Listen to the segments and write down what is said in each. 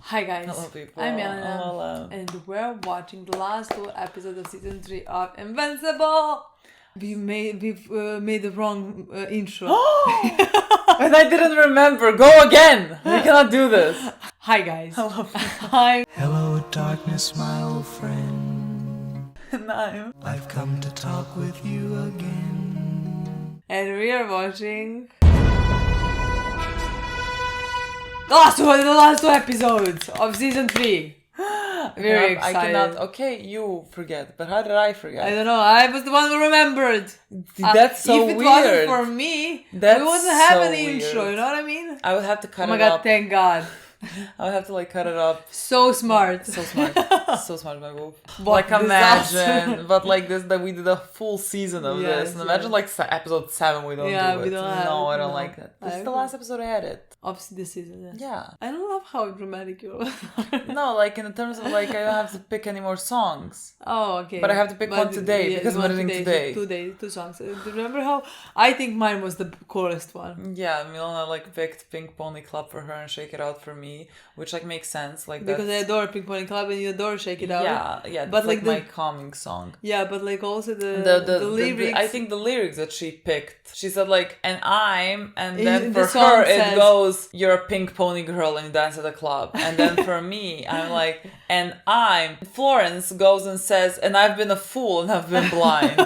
Hi guys, Hello people, I'm Milena, Lola. and we're watching the last 2 episodes of season 3 of Invincible. We've made the wrong intro. And I didn't remember. Go again. We cannot do this. Hi guys. Hello. Hello, darkness, my old friend. And I've come to talk with you again. And we are watching the last two episodes of season 3. Very excited. I cannot. Okay, you forget. But how did I forget? I don't know. I was the one who remembered. That's so weird. If it weird. wasn't for me, That's we wouldn't have so an intro. weird. You know what I mean? I would have to cut Oh my it god! up. Thank God. I would have to cut it up. So smart. So smart. So smart, my move. What Imagine, but this that we did a full season of Yes, this, and imagine episode 7 we don't do it. we don't have no, it, I don't no. like that. This I is the agree. last episode I added. Of this season, yes. Yeah. I don't love how dramatic you are. No, in terms of I don't have to pick any more songs. Oh, okay. But I have to pick one today because we're editing today. 2 songs. Remember how I think mine was the coolest one. Yeah, Milena picked Pink Pony Club for her and Shake It Out for me, which makes sense. Because I adore Pink Pony Club and you adore Shake It Out. Yeah, but that's my calming song. Yeah, but also the lyrics. I think the lyrics that she picked, she said and I'm, and then The for song her says, it goes, you're a pink pony girl and you dance at a club. And then for me, I'm and I'm, Florence goes and says, and I've been a fool and I've been blind.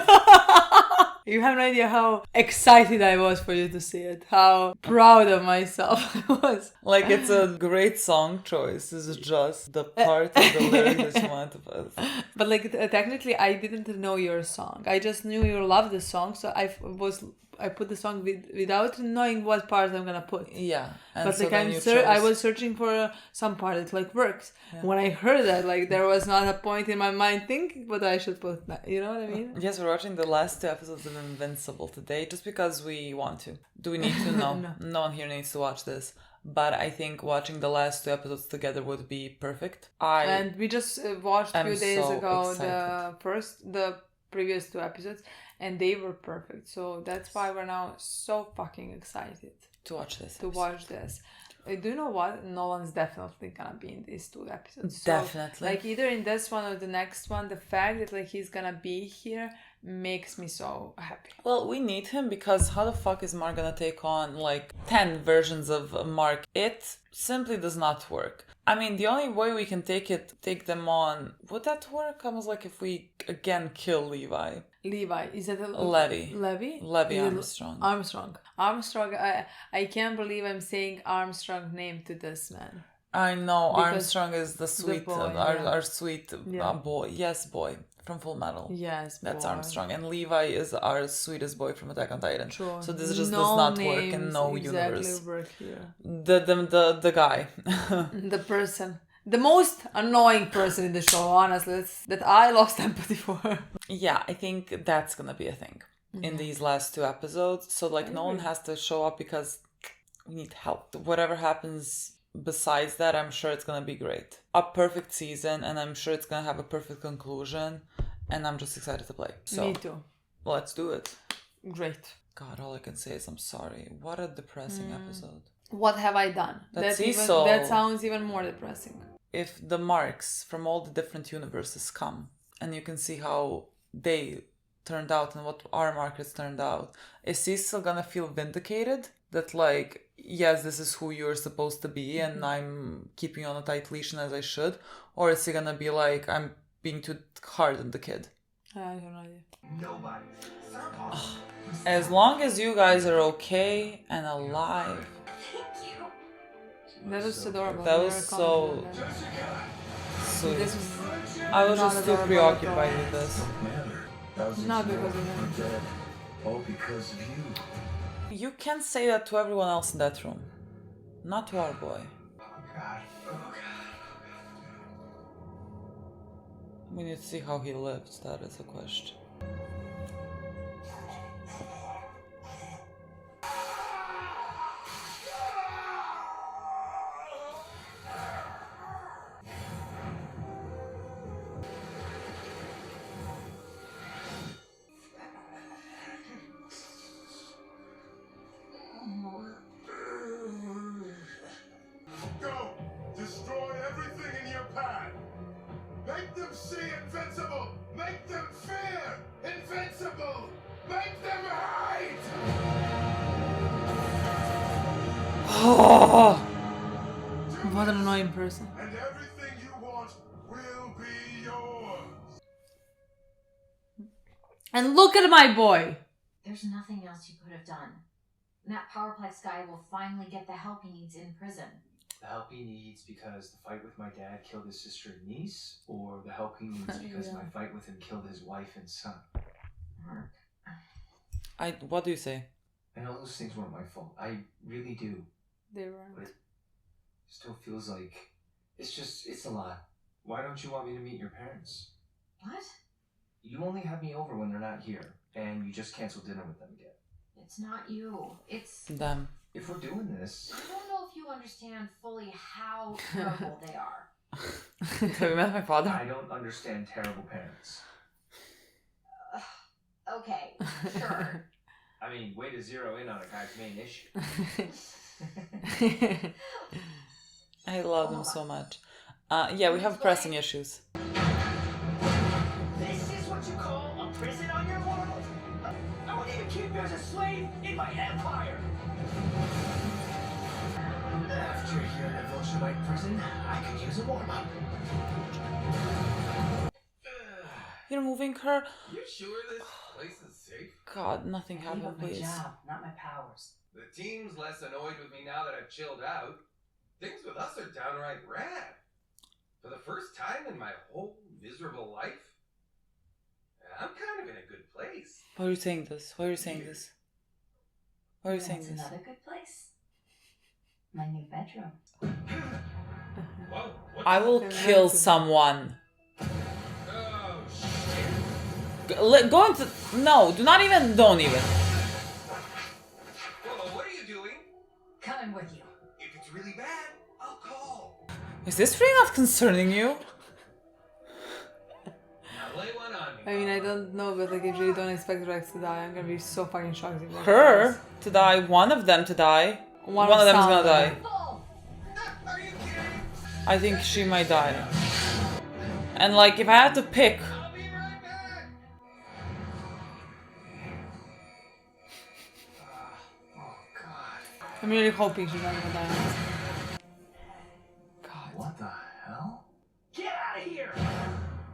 You have no idea how excited I was for you to see it. How proud of myself I was. It's a great song choice. This is just the part of the lyrics that you want to put. But technically I didn't know your song. I just knew you loved the song, so I put the song without knowing what part I'm gonna put. Yeah. And but so I was searching for some part that works. Yeah. When I heard that, there was not a point in my mind thinking what I should put. You know what I mean? Yes, we're watching the last 2 episodes of Invincible today just because we want to. Do we need to? No. No one here needs to watch this. But I think watching the last 2 episodes together would be perfect. And we just watched a few days ago excited. the previous 2 episodes, and they were perfect. So that's why we're now so fucking excited to watch this. Do you know what? Nolan's definitely gonna be in these 2 episodes. So, definitely. Either in this one or the next one, the fact that he's gonna be here makes me so happy. Well, we need him because how the fuck is Mark gonna take on 10 versions of Mark? It simply does not work. I mean, the only way we can take them on, would that work? Almost if we again kill Levi. Levi, is that Levi? Levi Armstrong. Armstrong. I can't believe I'm saying Armstrong name to this man. I know, because Armstrong is the sweet, boy, our sweet boy. Yes, boy. From Full Metal. Yes, that's boy. Armstrong. And Levi is our sweetest boy from Attack on Titan. True. So this just does not work in no universe. Work here. The guy. The person. The most annoying person in the show, honestly, that I lost empathy for. Yeah, I think that's gonna be a thing in these last 2 episodes. So no one has to show up because we need help. Whatever happens besides that, I'm sure it's gonna be great. A perfect season, and I'm sure it's gonna have a perfect conclusion, and I'm just excited to play. So, me too. Let's do it. Great. God, all I can say is I'm sorry. What a depressing episode. What have I done? That sounds even more depressing. If the marks from all the different universes come, and you can see how they turned out and what our markers turned out, is he still gonna feel vindicated? That yes, this is who you're supposed to be and I'm keeping you on a tight leash as I should? Or is he gonna be I'm being too hard on the kid? I have no idea. Nobody. As long as you guys are okay and alive. That was adorable. That was so sweet. I was just too preoccupied with this. Not because of him. Dead. All because of you. You can't say that to everyone else in that room. Not to our boy. Oh God. Oh God. We need to see how he lives. That is a question. Go! Destroy every path. Make them see Invincible. Make them fear Invincible. Make them hide. Oh, what an annoying person. And everything you want will be yours. And look at my boy. There's nothing else you could have done. And that Powerplex guy will finally get the help he needs in prison. The help he needs because the fight with my dad killed his sister and niece, or the help he needs because Yeah. my fight with him killed his wife and son? Mark. What do you say? I know those things weren't my fault. I really do. They But weren't. it still feels like it's a lot. Why don't you want me to meet your parents? What? You only have me over when they're not here, and you just canceled dinner with them again. It's not you. It's... Them. If we're doing this, I don't know if you understand fully how terrible they are. Have you met my father? I don't understand terrible parents. Okay, sure. I mean, way to zero in on a guy's main issue. I love them so much. Yeah, we have pressing issues. This is what you call a prison on your world? I wouldn't even keep you as a slave in my empire! After here in a Vulture-like prison, I could use a warm-up. You're moving her? You sure this place is safe? God, nothing Leave happened, up my please. job, not my powers. The team's less annoyed with me now that I've chilled out. Things with us are downright rad. For the first time in my whole miserable life, I'm kind of in a good place. Why are you saying this? Why are you saying this? Why are you saying That's this? another good place. My new bedroom. Whoa, what I will kill someone. Oh, shit. Go into... No, do not even... Don't even. Whoa, what are you doing? Coming with you. If it's really bad, I'll call. Is this really not concerning you? Now lay one on me. I mean, I don't know, but like, I really don't expect Rex to die. I'm gonna be so fucking shocked if Rex Her dies. to die, one of them to die. One of them is gonna die. Are you kidding? I think she might die. And like, if I had to pick... I'll be right back. Oh, God. I'm really hoping she's not gonna die. God. What the hell? Get out of here!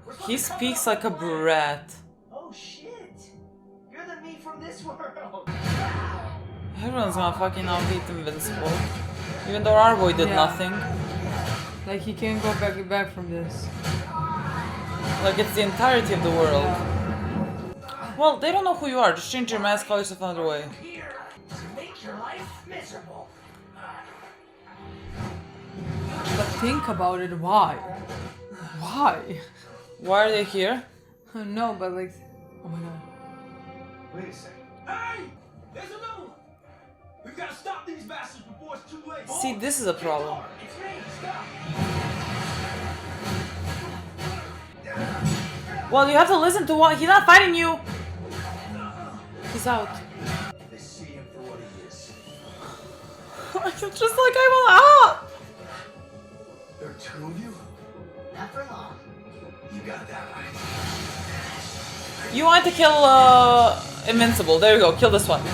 We're supposed He to come speaks up like a with plan. brat. Oh shit! You're the me from this world! Everyone's gonna fucking now hate Invincible. Even though our boy did Yeah. nothing. Like, he can't go back from this. Like, it's the entirety of the world. Yeah. Well, they don't know who you are. Just change your mask, call yourself another way. Here to make your life miserable. But think about it, why? Why? Why are they here? No, but like, oh my god. Wait a second. Hey! There's another one! We've got to stop these bastards before it's too late. See, this is a problem. It's me, stop! Well, you have to listen to what... He's not fighting you! He's out. They see him for what he is. It's just like I will out! There are two of you? Not for long. You got that right. You want to kill, Invincible. There you go, kill this one. We'll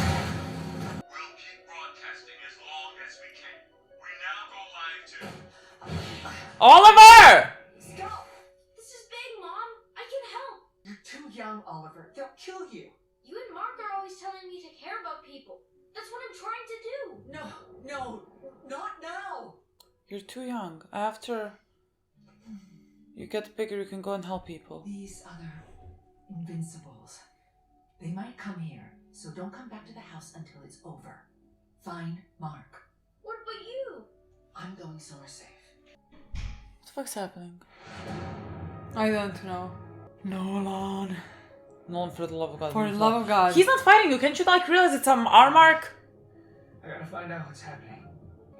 keep broadcasting as long as we can. We now go live to... Oliver! Stop! This is big, Mom. I can help. You're too young, Oliver. They'll kill you. You and Mark are always telling me to care about people. That's what I'm trying to do. No, not now. You're too young. After you get bigger, you can go and help people. These other Invincibles. They might come here, so don't come back to the house until it's over. Find Mark. What about you? I'm going somewhere safe. What the fuck's happening? I don't know. Nolan. Nolan, for the love of God. For the please love stop. of God. He's not fighting you. Can't you like realize it's our mark? I gotta find out what's happening.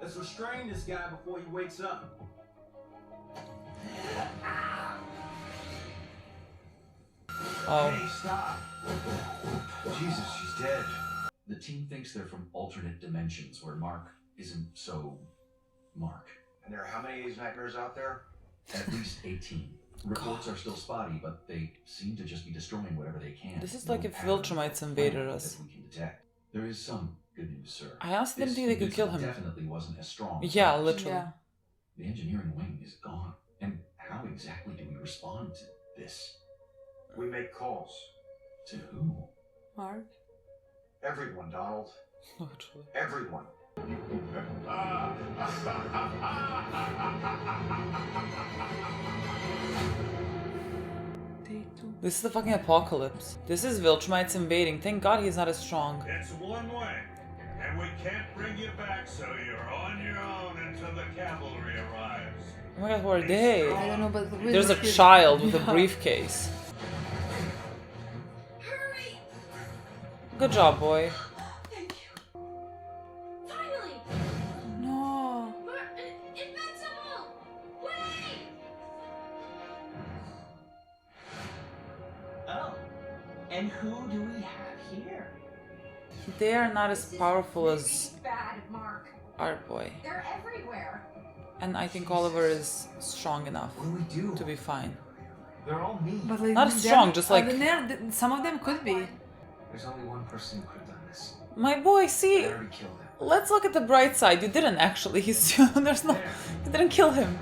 Let's restrain this guy before he wakes up. Oh. Hey, stop! Jesus, she's dead. The team thinks they're from alternate dimensions where Mark isn't so Mark. And there are how many of these nightmares out there? At least 18. Reports are still spotty, but they seem to just be destroying whatever they can. This is No like if pattern Viltrumites or invaded plan us. that we can detect. There is some good news, sir. I honestly didn't This think they could kill Invincible him. Definitely wasn't as strong. as Yeah, ours. literally. Yeah. The engineering wing is gone. And how exactly do we respond to this? We make calls. To who? Mark? Everyone, Donald. Literally. Everyone. Take two. This is the fucking apocalypse. This is Viltrumites invading. Thank God he's not as strong. It's one way, and we can't bring you back, so you're on your own until the cavalry arrives. Oh my god, who are they? I don't know, but There's a child with a briefcase. Hurry! Good job, boy. Thank you. Finally! No. Invincible! Wait! Oh, and who do we have here? They are not as powerful as Bad, Mark. our boy. They're everywhere. And I think Oliver is strong enough What do we do? to be fine. They're all me. But like, Not strong, just like- some of them could be. There's only one person who could have done this. My boy, see, I already killed him. let's look at the bright side. You didn't actually. He's there's no. You didn't kill him.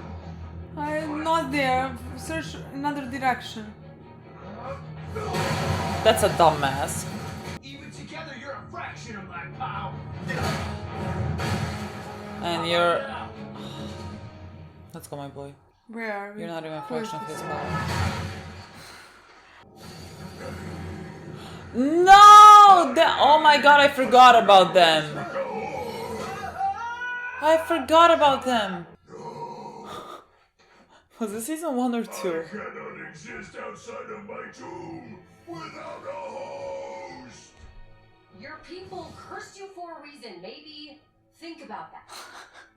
I'm not there. Search another direction. That's a dumbass. Even together, you're a fraction of my power. And you're. Let's go, my boy. Where are we? You're not even a Who is fraction of this? his power. No! Oh my god, I forgot about them. I forgot about them. Was this season 1 or 2? Cannot exist outside of my tomb without a host. Your people cursed you for a reason. Maybe think about that.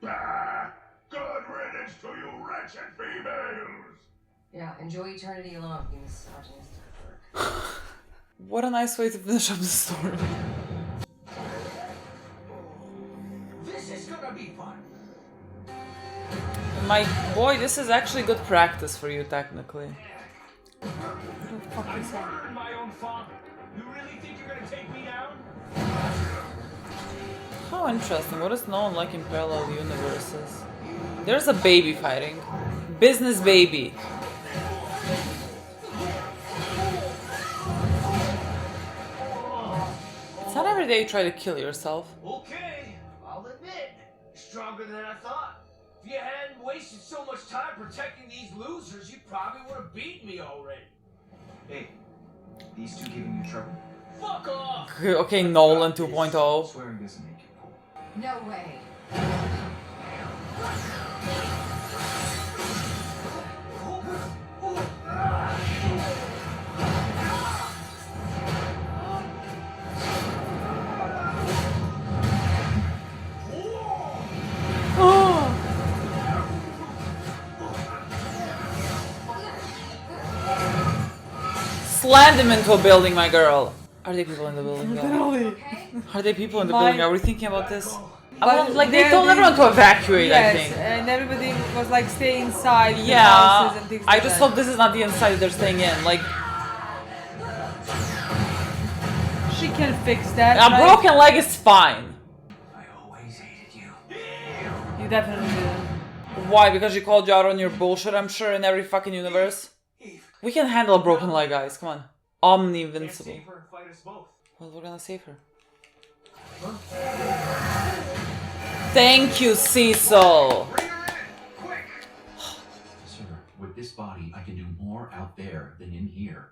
Bah! Good riddance to you wretched females. Yeah, enjoy eternity alone, you misogynist jerk. What a nice way to finish up the story. This is gonna be fun. My boy, this is actually good practice for you, technically. I murdered my own father. You really think you're gonna take me down? How interesting. What is known like in parallel universes? There's a baby fighting. Business baby. It's not every day you try to kill yourself. Okay, I'll admit, stronger than I thought. If you hadn't wasted so much time protecting these losers, you probably would have beaten me already. Hey, these two giving you trouble? Fuck off! Okay, Nolan 2.0. Swearing doesn't make you cool. No way. Slammed him into a building, my girl. Are there people in the building? Yeah. Literally. Okay? Are there people in the My- building? Are we thinking about this? But Like they they- told they- everyone to evacuate, I Yes, think. and everybody was like stay inside the Yeah, houses and things I like just that. hope this is not the inside that they're staying in. Like, She can fix that. a right? broken leg is fine. I always hated you. You definitely did. Why? Because she called you out on your bullshit, I'm sure, in every fucking universe. We can handle a broken leg, guys. Come on. Omni-invincible. Can't save her and fight us both. Well, we're gonna save her. Thank you, Cecil. Bring her in, quick! Sir, with this body, I can do more out there than in here.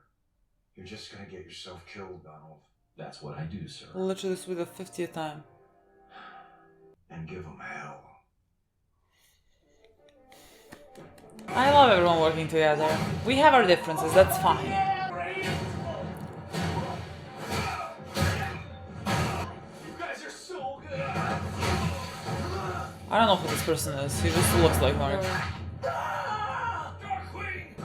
You're just gonna get yourself killed, Donald. That's what I do, sir. Literally, this will be the 50th time. And give them hell. I love everyone working together. We have our differences, that's fine. You guys are so good. I don't know who this person is. He just looks like Mark. Darkwing!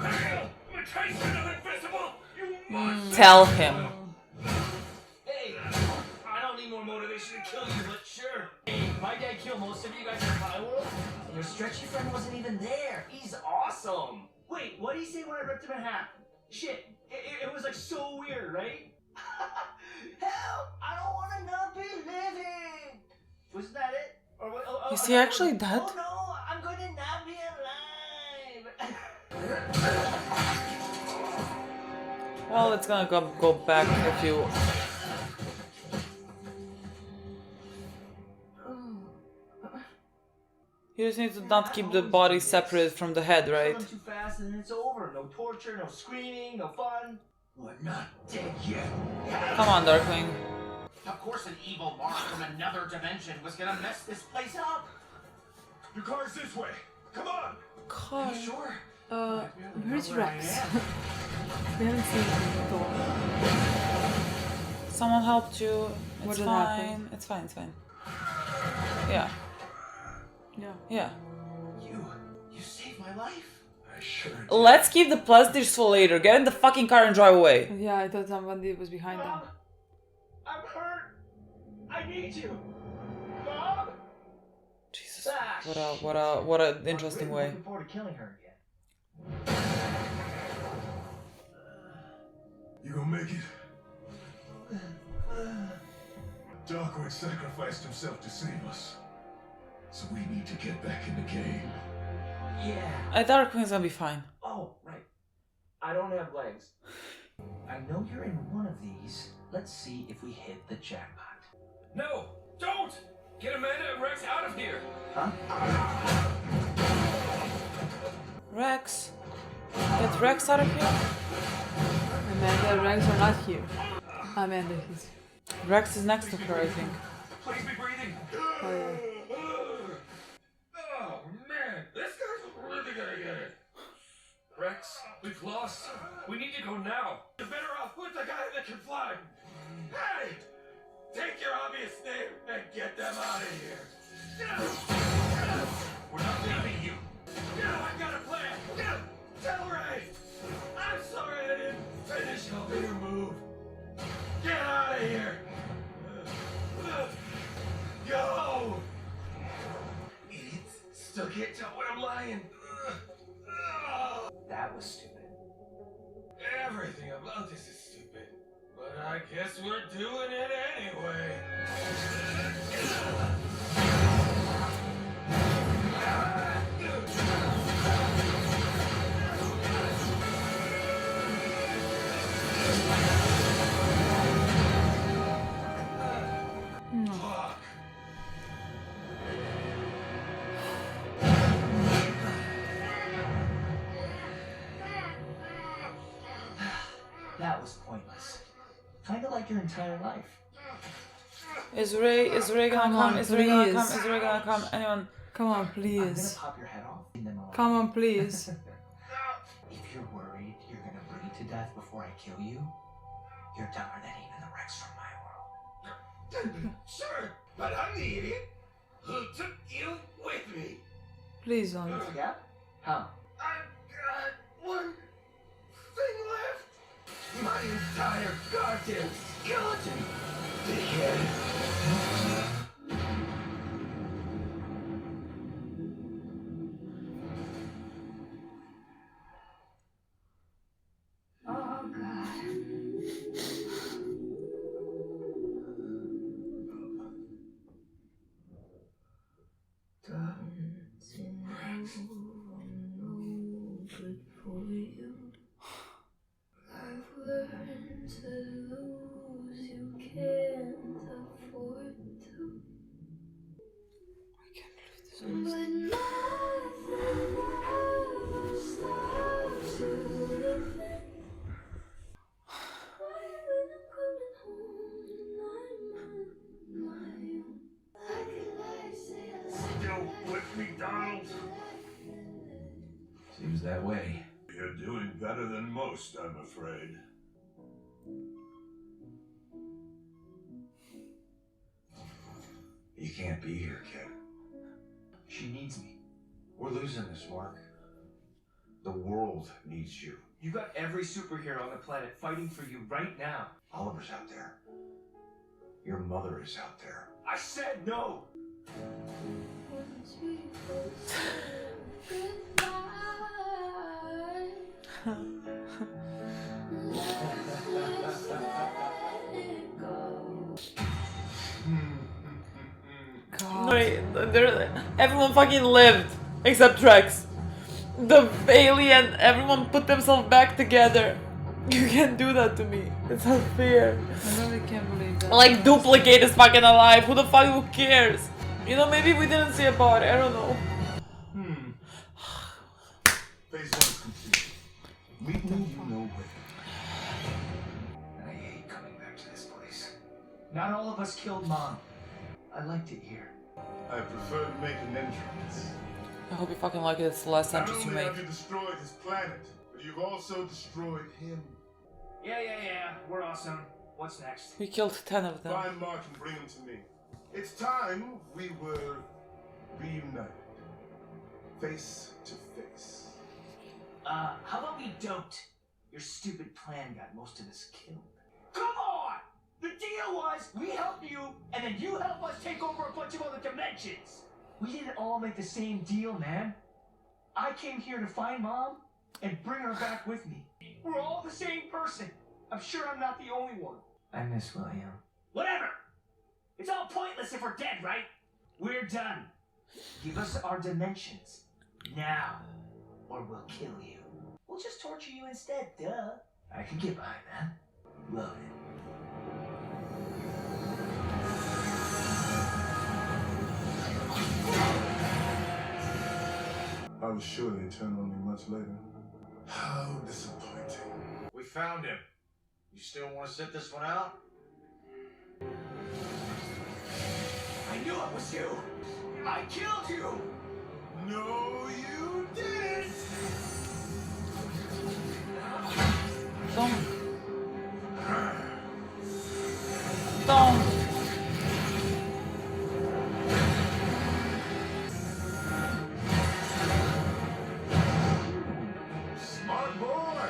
Imitation of Invincible! You must! Tell him. Hey, I don't need more motivation to kill you, but sure. Hey, my dad killed most of you guys in my world. And your stretchy friend wasn't even there. He's awesome. awesome. Wait, what did he say when I ripped him in half? Shit, it was like so weird, right? Help! I don't want to not be living. Wasn't that it? Or what? Is he actually dead? Oh no, I'm going to not be alive. Well, it's gonna go back if you. You just need to not keep the body separate from the head, right? Too fast and it's over. No torture, no screaming, no fun. We're not dead yet. Come on, Darkwing. Of course an evil mark from another dimension was gonna mess this place up. Your car's this way. Come on. Car. Sure. Where's Rex? We haven't seen him at all. Someone helped you. What It's did fine. happen? It's fine. It's fine. Yeah. Yeah. Yeah. You saved my life. I sure did. Let's keep the plastics for later. Get in the fucking car and drive away. Yeah, I thought somebody was behind them. Mom, I'm hurt. I need you. Mom. Jesus. What a interesting way. Looking forward to killing her again. You gonna make it? Darkwing sacrificed himself to save us. So we need to get back in the game. Yeah. Darkwing's gonna be fine. Oh, right. I don't have legs. I know you're in one of these. Let's see if we hit the jackpot. No! Don't! Get Amanda and Rex out of here! Huh? Rex. Get Rex out of here. Amanda and Rex are not here. Amanda is. Rex is next to her, I think. Please be breathing! Oh, yeah. Oh man, this guy's really gonna get it. Rex, we've lost. We need to go now. You're better off with the guy that can fly. Hey! Take your obvious name and get them out of here. We're not leaving you. I got a plan. Tell Ray. I'm sorry I didn't finish helping her move. Get out of here. Go. Idiots. Still can't tell when I'm lying. That was stupid. Everything about this is stupid. But I guess we're doing it anyway. Fuck. That was pointless. Kinda like your entire life. Is Ray gonna Come come? on, Is Ray gonna please. come? Is Ray gonna come? Anyone? Come on, I'm gonna please. pop your head off and then I'll... Come on, please. If you're worried you're gonna bleed to death before I kill you, you're dumber than even the Rex from my world. Sure, but I'm the idiot who took you with me. Please don't. You forgot? How? I've got one thing left. My entire goddamn skeleton, dickhead. Oh, God. Good for you. I've learned to lose. You can't afford to. But nothing ever stops you living. When I'm coming home, I'm on my own. Like a light sails. Still with me, Donald? Seems that way. You're doing better than most, I'm afraid. You can't be here, kid. She needs me. We're losing this, Mark. The world needs you. You got every superhero on the planet fighting for you right now. Oliver's out there. Your mother is out there. I said no! Once we both said goodbye. God. Everyone fucking lived except Rex. The alien, everyone put themselves back together. You can't do that to me. It's not fair. I really can't believe that. Like, Duplicate is fucking alive. Who the fuck who cares? You know, maybe we didn't see a body. I don't know. Phase 1 is complete. Meet them you know where. I hate coming back to this place. Not all of us killed Mom. I liked it here. I prefer to make an entrance. I hope you fucking like it. It's the last Not entrance you only make. have you destroyed his planet, but you've also destroyed him. Yeah. We're awesome. What's next? We killed 10 of them. Find Mark and bring him to me. It's time we were reunited. Face to face. How about we don't? Your stupid plan got most of us killed. Come on! The deal was we help you, and then you help us take over a bunch of other dimensions. We didn't all make the same deal, man. I came here to find Mom and bring her back with me. We're all the same person. I'm sure I'm not the only one. I miss William. Whatever! It's all pointless if we're dead, right? We're done. Give us our dimensions. Now. Or we'll kill you. We'll just torture you instead, duh. I can get behind that. Love it. I was sure they'd turn on me much later. How disappointing. We found him. You still want to sit this one out? I knew it was you. I killed you. No, you didn't! Don't. Smart boy!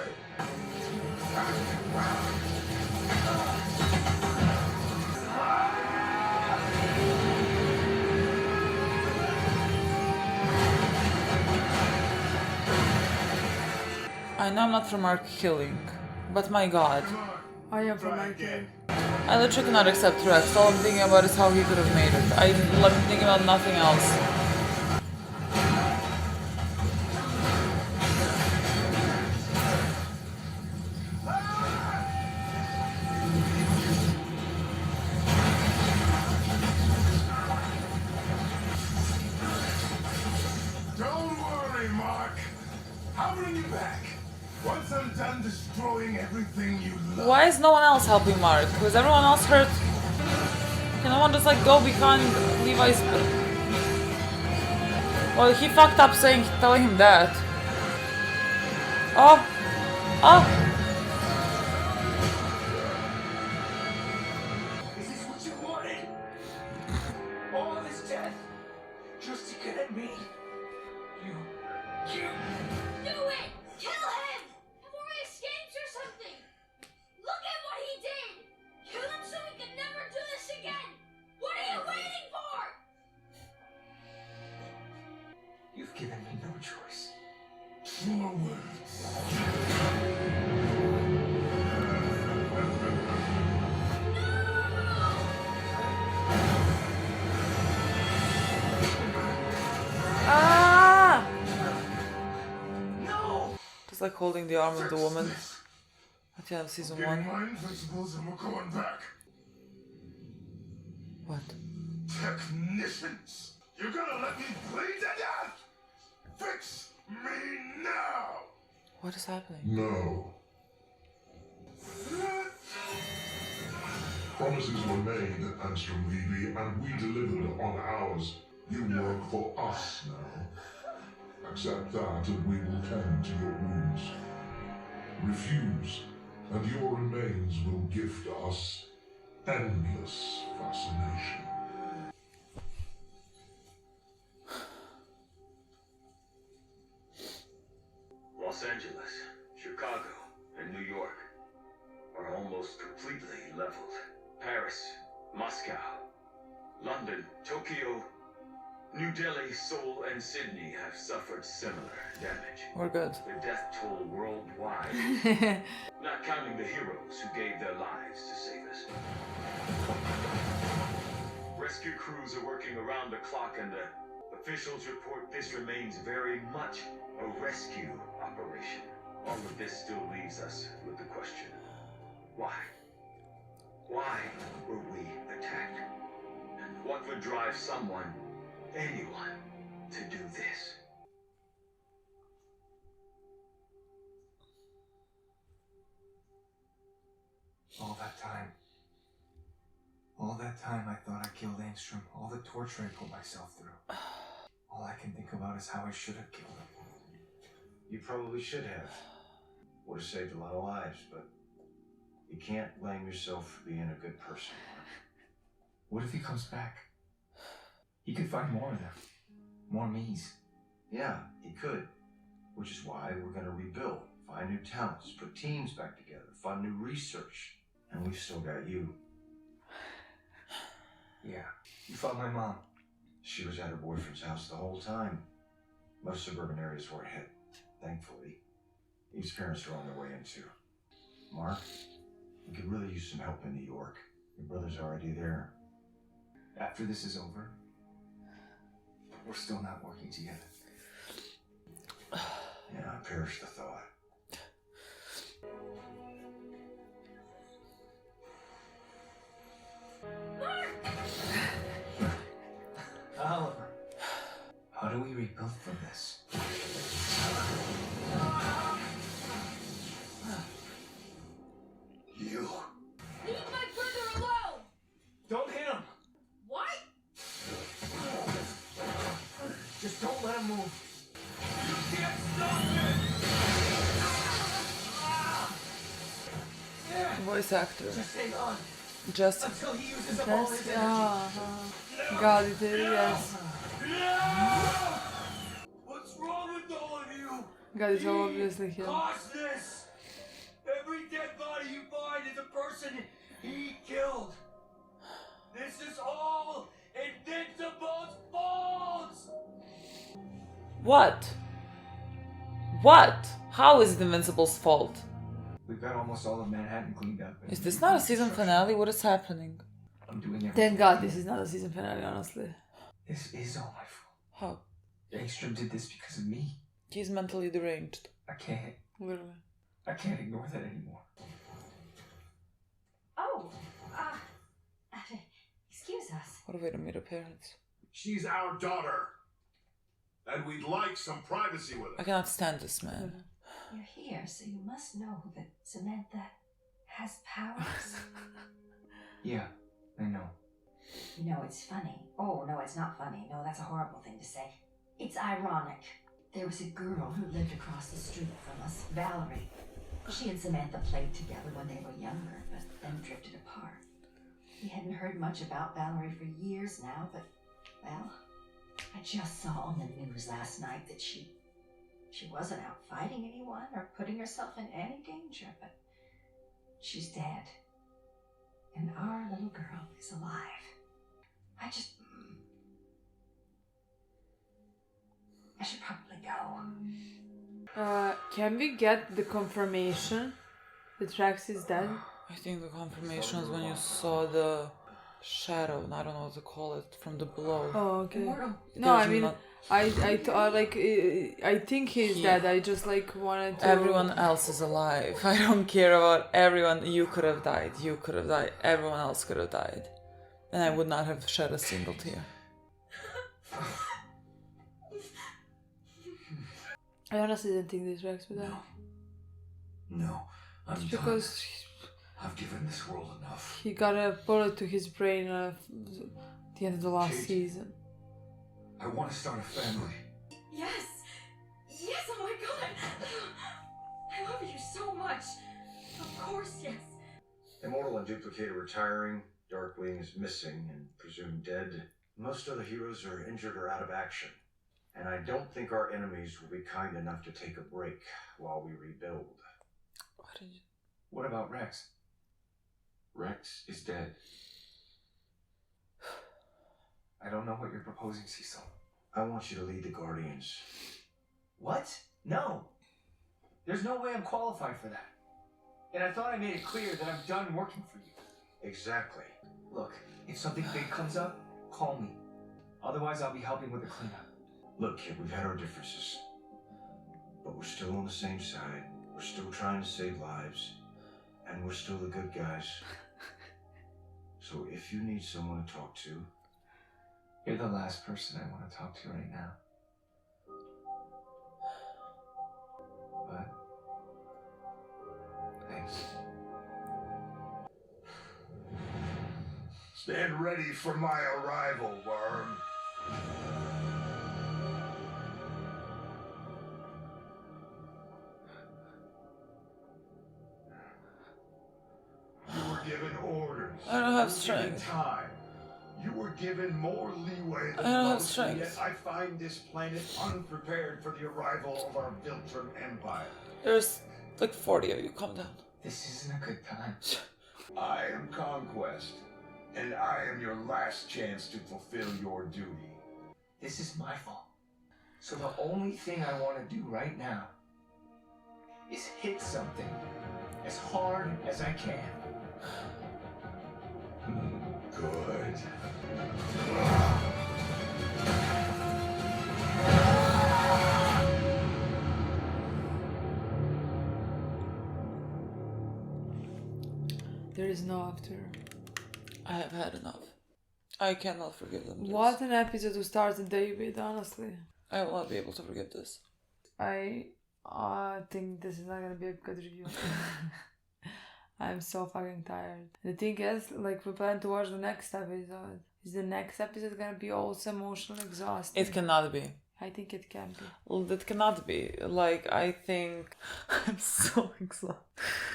I know I'm not from Mark killing, but my god. I am from Michael. I literally cannot accept Rex. All I'm thinking about is how he could have made it. I'm thinking about nothing else. Don't worry, Mark. I'll bring you back. Once I'm done destroying everything you love. Why is no one else helping Mark? Was everyone else hurt? Can no one just like go behind Levi's? Well, he fucked up telling him that. Oh. Is this what you wanted? All of this death? Just to get at me? You... Do it! Kill him! Before he escapes or something! Look at what he did! Kill him so we can never do this again! What are you waiting for? You've given me no choice. More words. Ah! No! Just like holding the arm of the woman at the end of season Getting 1. my Invincibles and we're going back. What? Technicians! You're gonna let me bleed to death? Fix me now! What is happening? No. Promises were made at Angstrom VB, and we delivered on ours. You work for us now. Accept that, and we will tend to your wounds. Refuse, and your remains will gift us endless fascination. Los Angeles, Chicago, and New York are almost completely leveled. Paris, Moscow, London, Tokyo, New Delhi, Seoul, and Sydney have suffered similar damage. We're good. The death toll worldwide, not counting the heroes who gave their lives to save us. Rescue crews are working around the clock, and the officials report this remains very much a rescue operation. All of this still leaves us with the question, why? Why were we attacked? And what would drive someone, anyone, to do this? All that time I thought I killed Angstrom, all the torture I put myself through. All I can think about is how I should have killed him. You probably should have. Would have saved a lot of lives, but you can't blame yourself for being a good person. What if he comes back? He could find more of them. More me's. Yeah, he could. Which is why we're gonna rebuild, find new talents, put teams back together, fund new research. And we've still got you. Yeah. You found my mom. She was at her boyfriend's house the whole time. Most suburban areas were hit, thankfully. Eve's parents are on their way in too. Mark, we could really use some help in New York. Your brother's already there. After this is over, we're still not working together. Yeah, I perish the thought. Oliver, how do we rebuild from this? Leave You. my brother alone! Don't hit him! What? Just don't let him move. You can't stop it! Voice actor. Just hang on. Just. Until he uses up all his energy. Got it, yes. What's wrong with all of you? God, it's all obviously him. Caused this. Every dead body you find is a person he killed. This is all Invincible's fault. What? What? How is it Invincible's fault? We've got almost all of Manhattan cleaned up. Is this not a season finale? What is happening? I'm doing everything. Thank God this is not a season finale, honestly. This is all my fault. How? Angstrom did this because of me. He's mentally deranged. I can't. Literally. I can't ignore that anymore. Oh, excuse us. What a way to meet her parents. She's our daughter. And we'd like some privacy with her. I cannot stand this man. You're here, so you must know that Samantha has powers. Yeah, I know. You know, it's funny. Oh, no, it's not funny. No, that's a horrible thing to say. It's ironic. There was a girl who lived across the street from us, Valerie. She and Samantha played together when they were younger, but then drifted apart. We hadn't heard much about Valerie for years now, but, well, I just saw on the news last night that she wasn't out fighting anyone or putting herself in any danger, but she's dead. And our little girl is alive. I should probably go. Can we get the confirmation that Rex is dead? I think the confirmation is when you saw the shadow, I don't know what to call it, from the blow. Oh, okay. Immortal. No, I There's mean, not- I think he's dead. I just wanted to. Everyone else is alive. I don't care about everyone. You could have died. You could have died. Everyone else could have died. And I would not have shed a single tear. I honestly didn't think this Rex would die. No, I'm It's done. because I've given this world enough. he got a bullet to his brain at the end of the last Kate. season. I want to start a family. Yes! Yes, oh my god! I love you so much! Of course, yes. Immortal and Duplicator retiring, Darkwing is missing and presumed dead. Most other heroes are injured or out of action. And I don't think our enemies will be kind enough to take a break while we rebuild. What about Rex? Rex is dead. I don't know what you're proposing, Cecil. I want you to lead the Guardians. What? No. There's no way I'm qualified for that. And I thought I made it clear that I'm done working for you. Exactly. Look, if something big comes up, call me. Otherwise, I'll be helping with the cleanup. Look, kid, we've had our differences. But we're still on the same side. We're still trying to save lives. And we're still the good guys. So if you need someone to talk to... You're the last person I want to talk to right now. But... thanks. Stand ready for my arrival, worm. You were given orders. I don't have You were strength. given time. You were given more leeway than I don't have most, and strength. yet I find this planet unprepared for the arrival of our Viltrum Empire. There's like 40 of you. Calm down. This isn't a good time. I am Conquest, and I am your last chance to fulfill your duty. This is my fault. So the only thing I want to do right now is hit something as hard as I can. Good. There is no after. I have had enough. I cannot forgive them. This. What an episode to start the day with, honestly. I will not be able to forgive this. I think this is not gonna be a good review. I'm so fucking tired. The thing is, like, we plan to watch the next episode. Is the next episode gonna be also emotionally exhausting? It cannot be. I think it can be. Well, it cannot be. Like, I think... I'm so exhausted.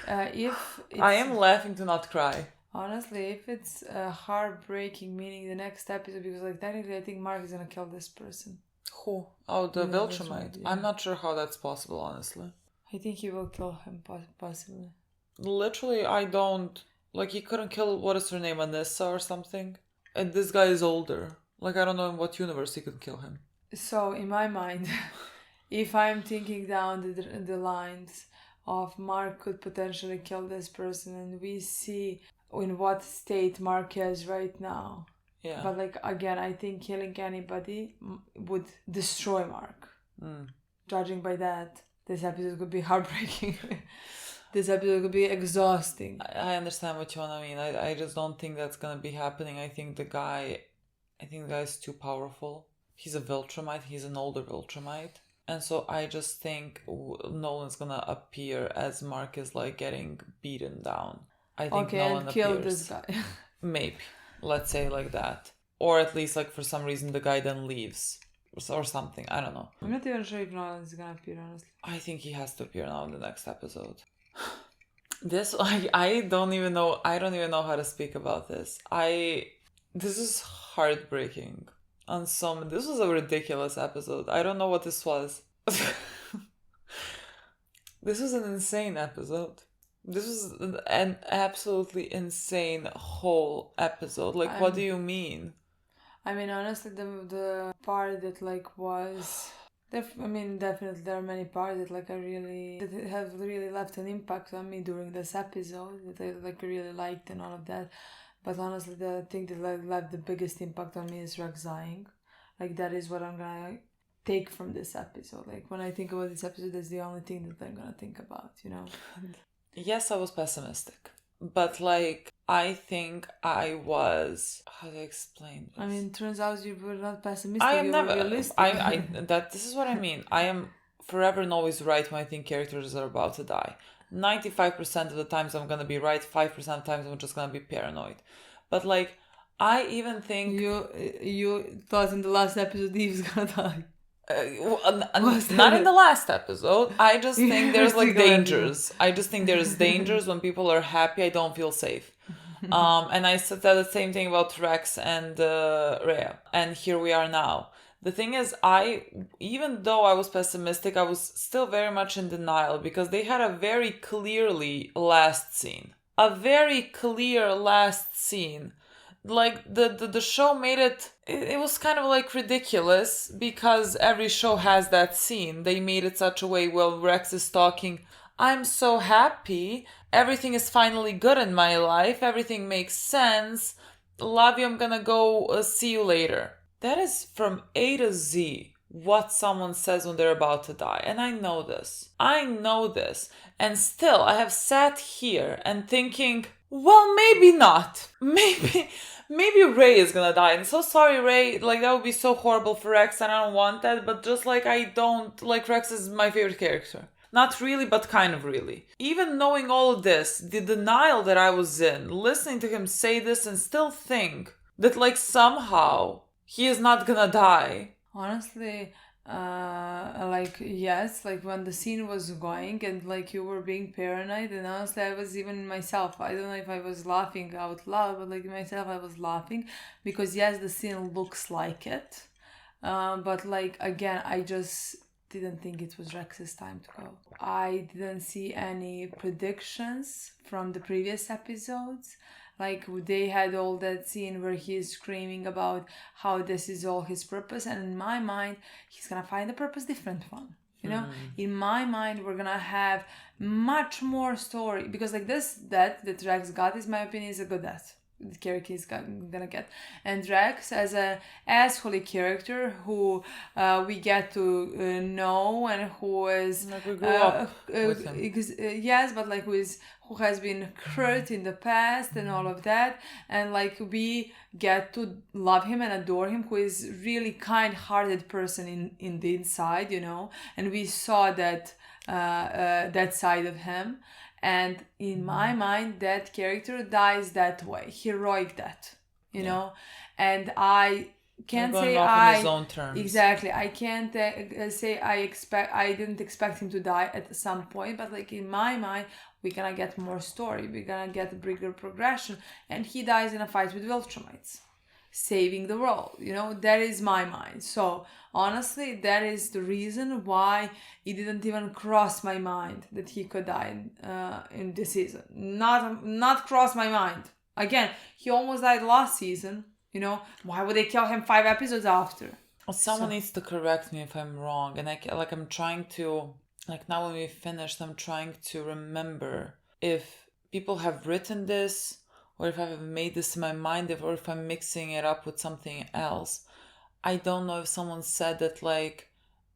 If it's, I am laughing to not cry. Honestly, if it's heartbreaking, meaning the next episode, because, like, technically I think Mark is gonna kill this person. Who? Oh, the Yeah, Viltrumite. yeah. I'm not sure how that's possible, honestly. I think he will kill him, possibly. Literally, I don't... Like, he couldn't kill, what is her name, Anissa or something? And this guy is older. Like, I don't know in what universe he could kill him. So, in my mind, if I'm thinking down the lines of Mark could potentially kill this person, and we see in what state Mark is right now. Yeah. But, like, again, I think killing anybody would destroy Mark. Judging by that, this episode could be heartbreaking. This episode could be exhausting. I understand what you want to mean. I just don't think that's gonna be happening. I think the guy is too powerful. He's a Viltrumite. He's an older Viltrumite. And so I just think Nolan's gonna appear as Mark is, like, getting beaten down. I think Nolan and kill appears. this guy. Maybe. Let's say like that. Or at least, like, for some reason the guy then leaves. Or something. I don't know. I'm not even sure if Nolan is gonna appear, honestly. I think he has to appear now in the next episode. This, I don't even know how to speak about this. This is heartbreaking. This was a ridiculous episode. I don't know what this was. This was an insane episode. This was an absolutely insane whole episode. Like, what do you mean? I mean, honestly, the part that, like, was... definitely there are many parts that, like, that have really left an impact on me during this episode that I, like, really liked and all of that. But honestly, the thing that, like, left the biggest impact on me is Rex dying. Like, that is what I'm gonna take from this episode. Like, when I think about this episode, that's the only thing that I'm gonna think about, you know? Yes, I was pessimistic. But, like, I think I was... How do I explain this? I mean, turns out you were not pessimistic, I am never... realistic. This is what I mean. I am forever and always right when I think characters are about to die. 95% of the times I'm gonna be right, 5% of the times I'm just gonna be paranoid. But, like, I even think... You thought in the last episode Eve's gonna die. Not in the last episode. I just think there's, like, dangers. I just think there's dangers when people are happy. I don't feel safe. And I said that the same thing about Rex and Rhea. And here we are now. The thing is, even though I was pessimistic, I was still very much in denial because they had a very clearly last scene. A very clear last scene like the show made it was kind of like ridiculous because every show has that scene. They made it such a way while Rex is talking, I'm so happy, everything is finally good in my life, everything makes sense, love you, I'm gonna go see you later. That is from A to Z what someone says when they're about to die. And I know this. And still, I have sat here and thinking, well, maybe not. Maybe Ray is gonna die. And so sorry, Ray. Like, that would be so horrible for Rex, and I don't want that. But just like I don't... Like, Rex is my favorite character. Not really, but kind of really. Even knowing all of this, the denial that I was in, listening to him say this and still think that, like, somehow he is not gonna die. Honestly, like, yes, like when the scene was going and like you were being paranoid, and honestly I was even myself, I don't know if I was laughing out loud, but like myself I was laughing because yes, the scene looks like it, but like again, I just didn't think it was Rex's time to go. I didn't see any predictions from the previous episodes. Like, they had all that scene where he is screaming about how this is all his purpose, and in my mind, he's gonna find a purpose different one. You know, in my mind, we're gonna have much more story, because like this death that Rex got, is my opinion, is a good death. The character is gonna get, and Rex as a assholey character who we get to know, and who is like we grew up with him. Yes, but like who has been hurt in the past and all of that, and like we get to love him and adore him, who is really kind-hearted person in the inside, you know, and we saw that that side of him. And in my mind, that character dies that way, heroic death, you know. And I can't say on his own terms. Exactly. I can't say I didn't expect him to die at some point, but like in my mind, we're gonna get more story. We're gonna get a bigger progression, and he dies in a fight with Viltrumites, saving the world. You know, that is my mind. So honestly, that is the reason why it didn't even cross my mind that he could die in this season. Not cross my mind. Again, he almost died last season. You know, why would they kill him 5 episodes after? Someone needs to correct me if I'm wrong. And I'm trying to, like, now when we finished, I'm trying to remember if people have written this, or if I have made this in my mind, or if I'm mixing it up with something else. I don't know if someone said that, like,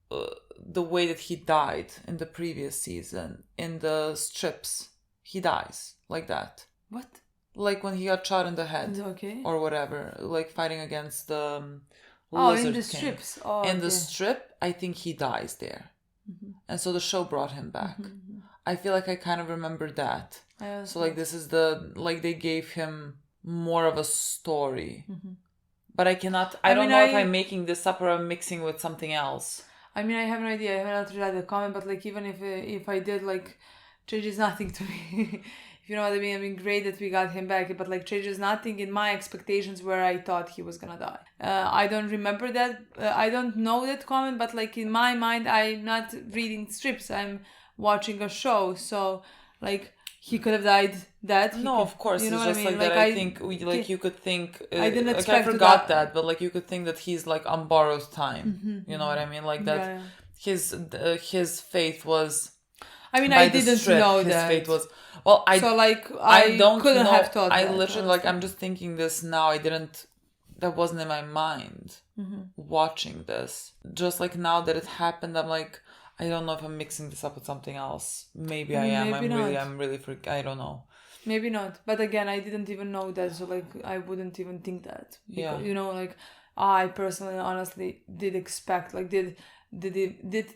the way that he died in the previous season, in the strips, he dies like that. What? Like when he got shot in the head. Okay. Or whatever. Like fighting against the Lizard in the King. strips. Oh, in the strip, I think he dies there. Mm-hmm. And so the show brought him back. Mm-hmm. I feel like I kind of remember that. So like this is like they gave him more of a story. Mm-hmm. But I cannot, I don't know if I'm making this up or I'm mixing with something else. I mean, I have no idea. I have not read the comment, but like even if I did, like, changes nothing to me. If you know what I mean. I mean, great that we got him back, but like changes nothing in my expectations where I thought he was gonna die. I don't remember that. I don't know that comment, but like in my mind, I'm not reading strips. I'm watching a show, so like he could have died. Of course, you know, it's just I mean? Like that. I think you could think. I didn't expect. I forgot that, but like you could think that he's like on borrowed time. Mm-hmm. You know what I mean? Like that. Yeah. His faith was. I mean, I didn't know his that. His fate was. Well, I don't couldn't know. Have thought. I that, literally like. I'm just thinking this now. I didn't. That wasn't in my mind. Mm-hmm. Watching this, just like now that it happened, I'm like. I don't know if I'm mixing this up with something else. Maybe I am. I'm really I don't know. Maybe not. But again, I didn't even know that, so like I wouldn't even think that. Because, you know, like I personally, honestly, did expect, like did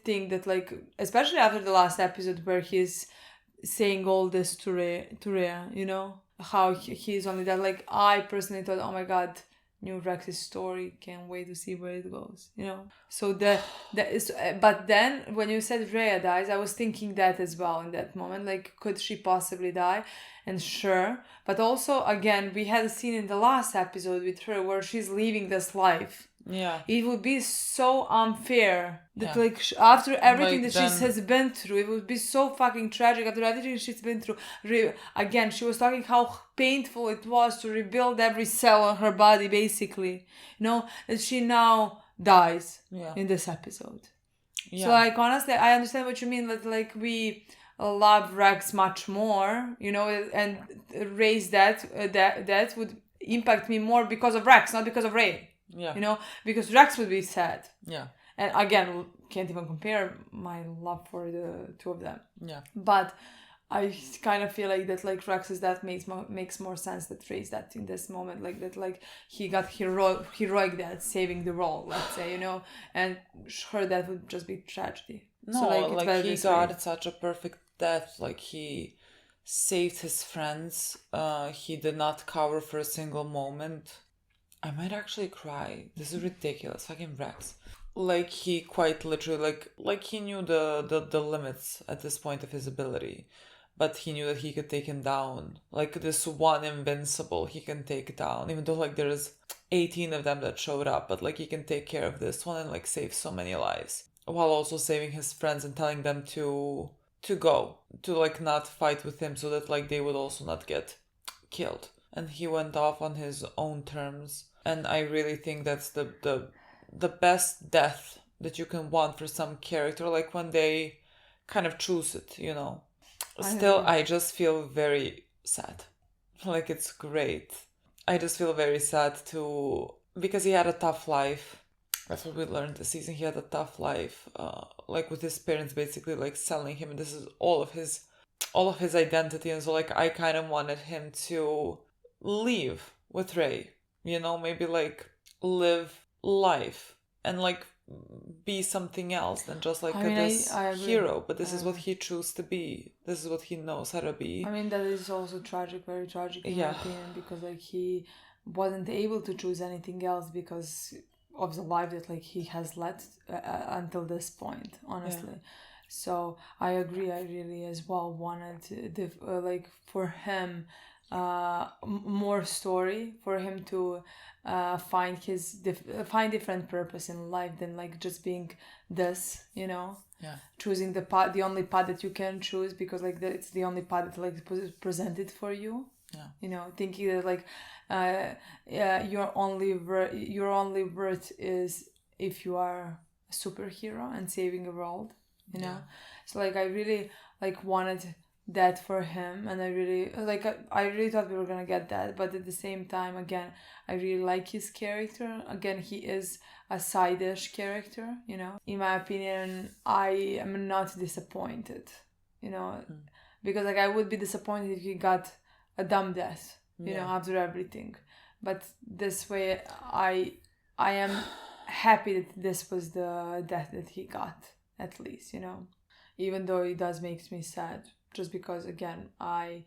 think that, like, especially after the last episode where he's saying all this to Rhea, you know, how he's only that. Like I personally thought, oh my god. New Rex's story, can't wait to see where it goes, you know. So that is, but then when you said Rhea dies, I was thinking that as well in that moment, like could she possibly die? And sure, but also again we had a scene in the last episode with her where she's leaving this life, Yeah. It would be so unfair that Yeah. like after everything Like, that she then- has been through, it would be so fucking tragic after everything she's been through. Again, she was talking how painful it was to rebuild every cell on her body, basically. You know, that she now dies Yeah. in this episode. Yeah. So like honestly, I understand what you mean. That like we love Rex much more, you know, and raise that would impact me more because of Rex, not because of Ray. Yeah. You know, because Rex would be sad. Yeah. And again, can't even compare my love for the two of them. Yeah. But I kind of feel like that, like Rex's death makes more sense that Ray's death in this moment, like that, like he got heroic death, saving the role, let's say, you know, and her death would just be tragedy. No, so, it's like better he this got way. such a perfect death. Like he saved his friends. He did not cover for a single moment. I might actually cry. This is ridiculous. Fucking Rex. Like he quite literally like he knew the limits at this point of his ability. But he knew that he could take him down. Like this one Invincible he can take down. Even though like there's 18 of them that showed up. But like he can take care of this one and like save so many lives. While also saving his friends and telling them to go. To like not fight with him so that like they would also not get killed. And he went off on his own terms. And I really think that's the best death that you can want for some character. Like when they kind of choose it, you know. Still, I just feel very sad. Like, it's great. I just feel very sad too, because he had a tough life. That's what we learned this season. He had a tough life, like with his parents basically like selling him. And this is all of his identity. And so like I kind of wanted him to leave with Ray, you know, maybe like live life and like be something else than just like this hero. But this is what he chose to be. This is what he knows how to be. I mean, that is also tragic, very tragic in my opinion, because like he wasn't able to choose anything else because of the life that like he has led until this point, honestly. So I agree. I really as well wanted like for him more story, for him to find different purpose in life than like just being this, you know. Choosing the only path that you can choose because like it's the only path that like presented for you. You know, thinking that like your only worth is if you are a superhero and saving the world, you know. So like I really like wanted that for him, and I really thought we were gonna get that, but at the same time, again, I really like his character. Again, he is a side-ish character, you know. In my opinion, I am not disappointed, you know, because like I would be disappointed if he got a dumb death, you know, after everything. But this way, I am happy that this was the death that he got, at least, you know, even though it does make me sad. Just because, again, I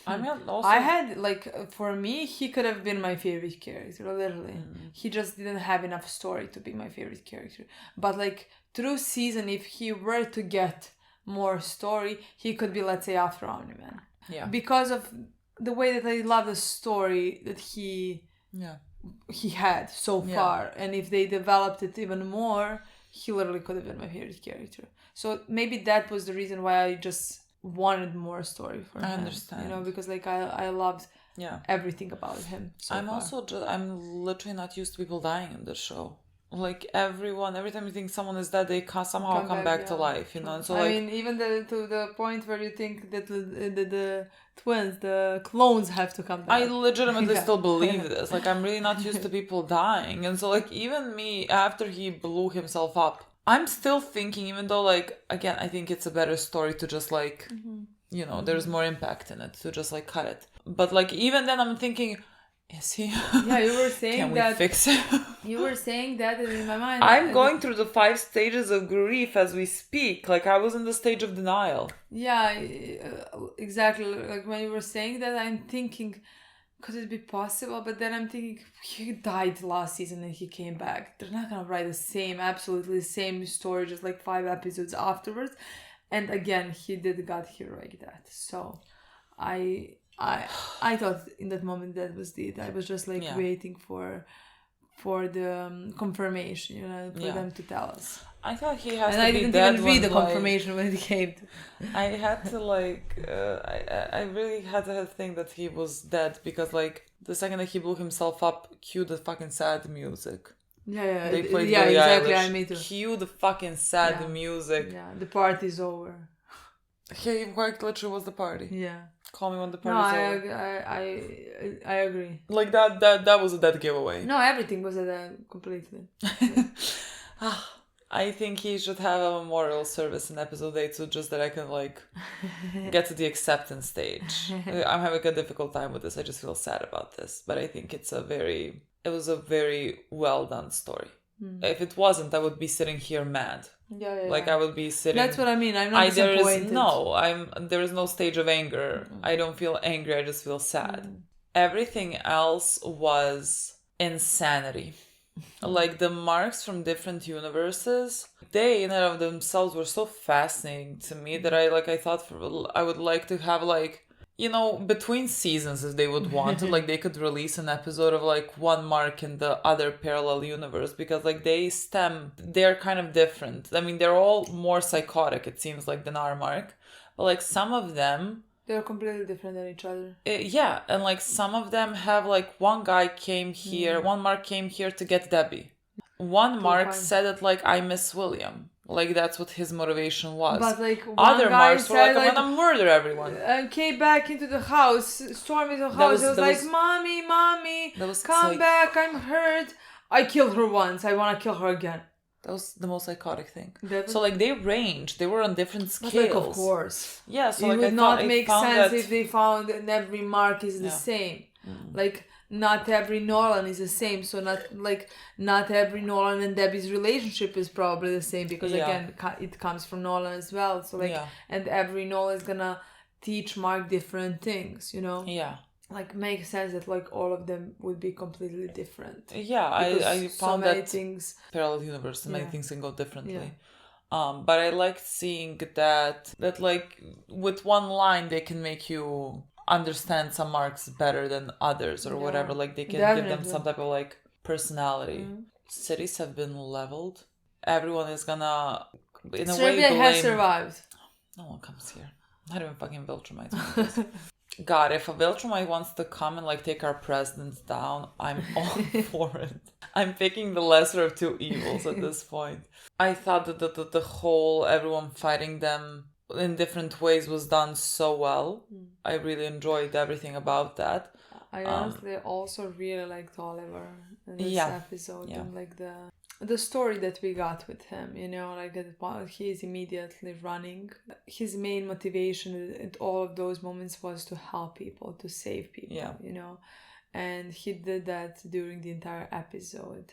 had, like, for me, he could have been my favorite character, literally. He just didn't have enough story to be my favorite character. But, like, through season, if he were to get more story, he could be, let's say, after Omni-Man. Yeah. Because of the way that I love the story that he had so far. And if they developed it even more, he literally could have been my favorite character. So maybe that was the reason why I just wanted more story for him. I understand. You know, because like I loved everything about him. I'm literally not used to people dying in this show. Like every time you think someone is dead, they somehow come back to life, you know. And so I mean, even to the point where you think that the twins, the clones, have to come back. I legitimately still believe this. Like I'm really not used to people dying, and so like even me, after he blew himself up, I'm still thinking, even though like again, I think it's a better story to just like you know, there's more impact in it to just like cut it. But like even then, I'm thinking, is he? Yeah, you were saying Can that. We fix it? You were saying that, and in my mind, I'm going through the 5 stages of grief as we speak. Like I was in the stage of denial. Yeah, exactly. Like when you were saying that, I'm thinking, could it be possible? But then I'm thinking, he died last season and he came back. They're not gonna write absolutely the same story, just like 5 episodes afterwards. And again, he got heroic death. So, I thought in that moment that was it. I was just like waiting for for the confirmation, you know, for them to tell us. I thought he has and to I be didn't dead even read the when, confirmation when it came to. I had to I really had to think that he was dead, because like the second that he blew himself up, cue the fucking sad music. Yeah, they played yeah, Billie exactly. Eilish. I me too. Cue the fucking sad music. Yeah, the party's over. He quite literally was the party. Yeah. Call me when the party's over. I agree. Like that was a dead giveaway. No, everything was a dead completely. I think he should have a memorial service in episode 8, so just that I can like get to the acceptance stage. I'm having a difficult time with this. I just feel sad about this, but I think it was a very well done story. If it wasn't, I would be sitting here mad. Like I would be sitting. That's what I mean. I'm not disappointed. There is no stage of anger. I don't feel angry. I just feel sad. Everything else was insanity. Like the marks from different universes, they in and of themselves were so fascinating to me that I thought I would like to have like, you know, between seasons, if they would want to, like they could release an episode of like one mark in the other parallel universe, because like they're kind of different. I mean, they're all more psychotic, it seems like, than our mark, but like some of them, they're completely different than each other. Yeah, and like some of them have like one mark came here to get Debbie. One mark said that like I miss William. Like that's what his motivation was. But like other marks were like I'm gonna murder everyone. And came back into the house, stormed into the house. It was like, mommy, come back, I'm hurt. I killed her once, I wanna kill her again. That was the most psychotic thing. So like they ranged, they were on different scales. Like, of course. Yeah, so it like would not make sense if they found that every mark is the same. Like not every Nolan is the same. So not every Nolan and Debbie's relationship is probably the same, because again it comes from Nolan as well. So and every Nolan is gonna teach Mark different things, you know? Yeah. Like makes sense that like all of them would be completely different. Yeah, I found that things parallel universe, many things can go differently. But I liked seeing that like with one line they can make you understand some marks better than others or whatever. Like they can give them some type of like personality. Cities have been leveled. Everyone is gonna in a Serbia way has survived. No one comes here. Not even fucking Viltrumites. God, if a Viltrumite wants to come and like take our presidents down, I'm all for it. I'm picking the lesser of two evils at this point. I thought that the whole everyone fighting them in different ways was done so well. I really enjoyed everything about that. I honestly also really liked Oliver in this episode and like the story that we got with him, you know, like he is immediately running. His main motivation at all of those moments was to help people, to save people, you know, and he did that during the entire episode.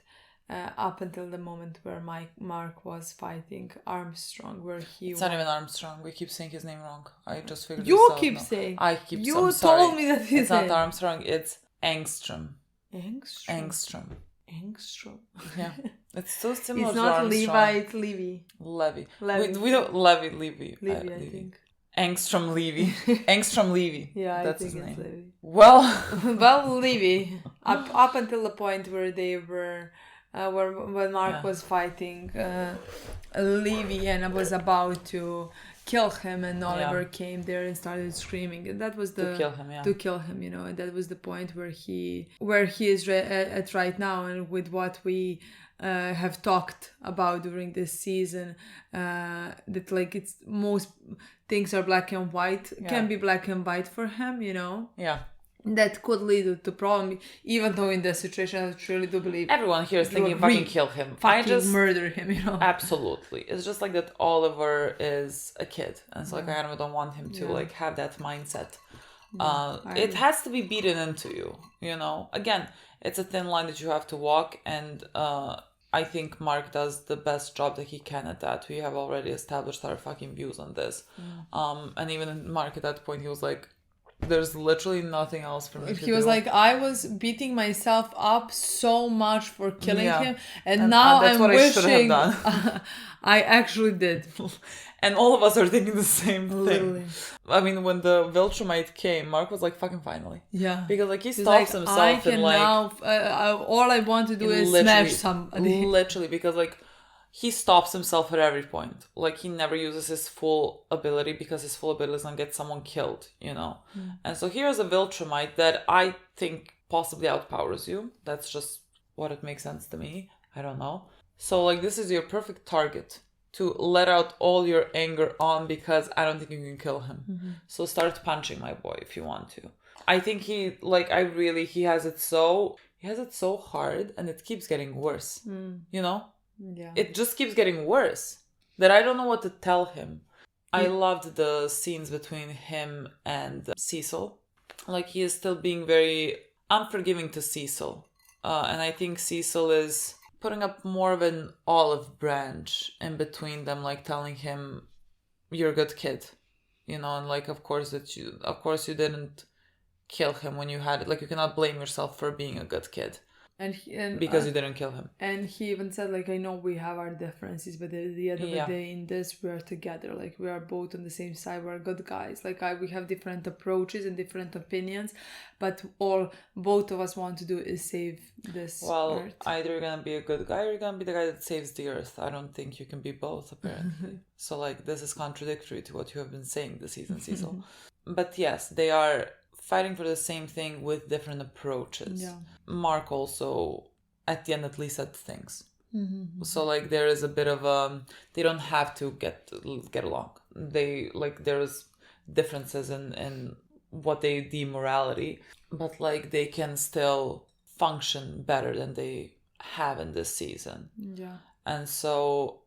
Up until the moment where Mark was fighting Armstrong, where it's not even Armstrong. We keep saying his name wrong. I just figured you this out. keep saying. I keep. You told me that it's not Armstrong. It's Angstrom. Angstrom. Yeah, it's so similar. It's to not Armstrong. Levi. It's Levy. Levy. We don't Levy. I think. Angstrom Levy. Angstrom Levy. Yeah, that's I think his it's name. Levy. Well, Levy. Up until the point where they were. When Mark was fighting Levy and was about to kill him, and Oliver came there and started screaming, and that was to kill him, you know, and that was the point where he is at right now, and with what we have talked about during this season, that like it's most things are black and white, can be black and white for him, you know. That could lead to problem, even though in this situation I truly do believe everyone here is thinking fucking kill him. I just murder him, you know. Absolutely. It's just like that Oliver is a kid, and so like I don't want him to like have that mindset. It has to be beaten into you, you know. Again, it's a thin line that you have to walk, and I think Mark does the best job that he can at that. We have already established our fucking views on this. And even Mark at that point, he was like, There's literally nothing else for me to do. He was like, I was beating myself up so much for killing him, and now that's I'm what I should have wishing done. I actually did. And all of us are thinking the same thing. Literally. I mean, when the Viltrumite came, Mark was like, fucking finally. Yeah. Because like he He's stops like, himself I can and like... now, all I want to do is smash somebody. Literally, because like he stops himself at every point. Like he never uses his full ability because his full ability is gonna get someone killed, you know? And so here's a Viltrumite that I think possibly outpowers you. That's just what it makes sense to me. I don't know. So like this is your perfect target to let out all your anger on, because I don't think you can kill him. So start punching my boy if you want to. I think he has it so hard, and it keeps getting worse. You know? Yeah. It just keeps getting worse. That I don't know what to tell him. I loved the scenes between him and Cecil. Like he is still being very unforgiving to Cecil. And I think Cecil is putting up more of an olive branch in between them, like telling him, you're a good kid, you know, and like of course you didn't kill him when you had it, like you cannot blame yourself for being a good kid because you didn't kill him. And he even said, like, I know we have our differences, but at the end of the day, in this we are together, like we are both on the same side, we're good guys, like we have different approaches and different opinions, but both of us want to do is save this earth. Either you're gonna be a good guy or you're gonna be the guy that saves the earth. I don't think you can be both, apparently. So like this is contradictory to what you have been saying this season, Cecil. But yes, they are fighting for the same thing with different approaches. Yeah. Mark also, at the end, at least said things. So like there is a bit of they don't have to get along. They like there's differences in what they deem morality, but like they can still function better than they have in this season. Yeah. And so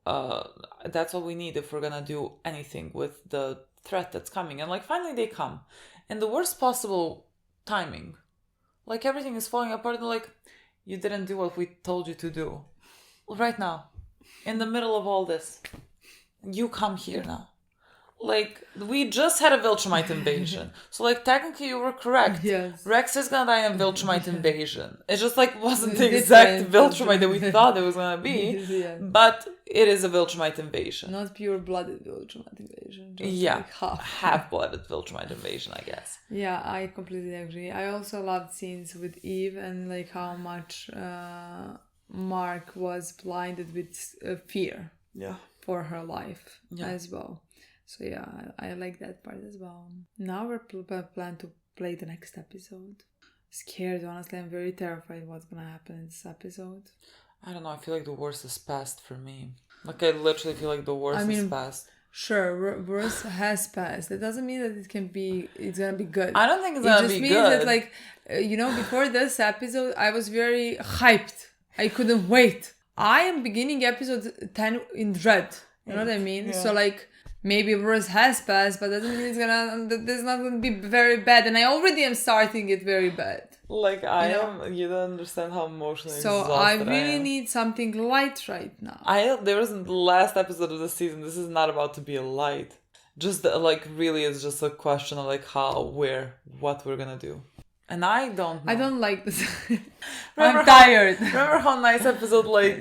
that's what we need if we're gonna do anything with the threat that's coming. And like finally they come in the worst possible timing. Like everything is falling apart, and like you didn't do what we told you to do. Right now, in the middle of all this, you come here now. Like, we just had a Viltrumite invasion. So, like, technically you were correct. Yes. Rex is gonna die in a Viltrumite invasion. It just, like, wasn't the exact Viltrumite that we thought it was gonna be. But it is a Viltrumite invasion. Not pure-blooded Viltrumite invasion. Just like half-blooded Viltrumite invasion, I guess. Yeah, I completely agree. I also loved scenes with Eve and, like, how much Mark was blinded with fear for her life as well. So yeah, I like that part as well. Now we're plan to play the next episode. Scared, honestly. I'm very terrified what's gonna happen in this episode. I don't know, I feel like the worst is past for me. Like I literally feel like the worst is past. Sure, worst has passed. That doesn't mean that it's gonna be good. I don't think it's gonna be good. It just means that, like, before this episode, I was very hyped. I couldn't wait. I am beginning episode 10 in dread. You know what I mean? Yeah. So, like, maybe worse has passed, but doesn't mean it's not gonna be very bad. And I already am starting it very bad. Like, you don't understand how emotionally exhausted I really need something light right now. There was the last episode of the season. This is not about to be a light. Just, like, really it's just a question of, like, how, where, what we're gonna do. And I don't know. I don't like this. I'm tired. Remember how nice episode, like,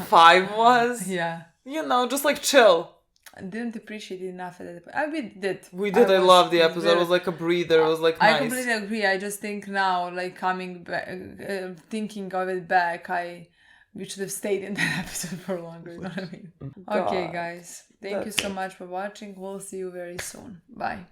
5 was? Yeah. You know, just, like, chill. I didn't appreciate it enough at that point. We did. I loved the episode. It was like a breather. It was like nice. I completely agree. I just think now, like coming back, thinking of it back, we should have stayed in that episode for longer. You know what I mean? God. Okay, guys. Thank you so much for watching. We'll see you very soon. Bye.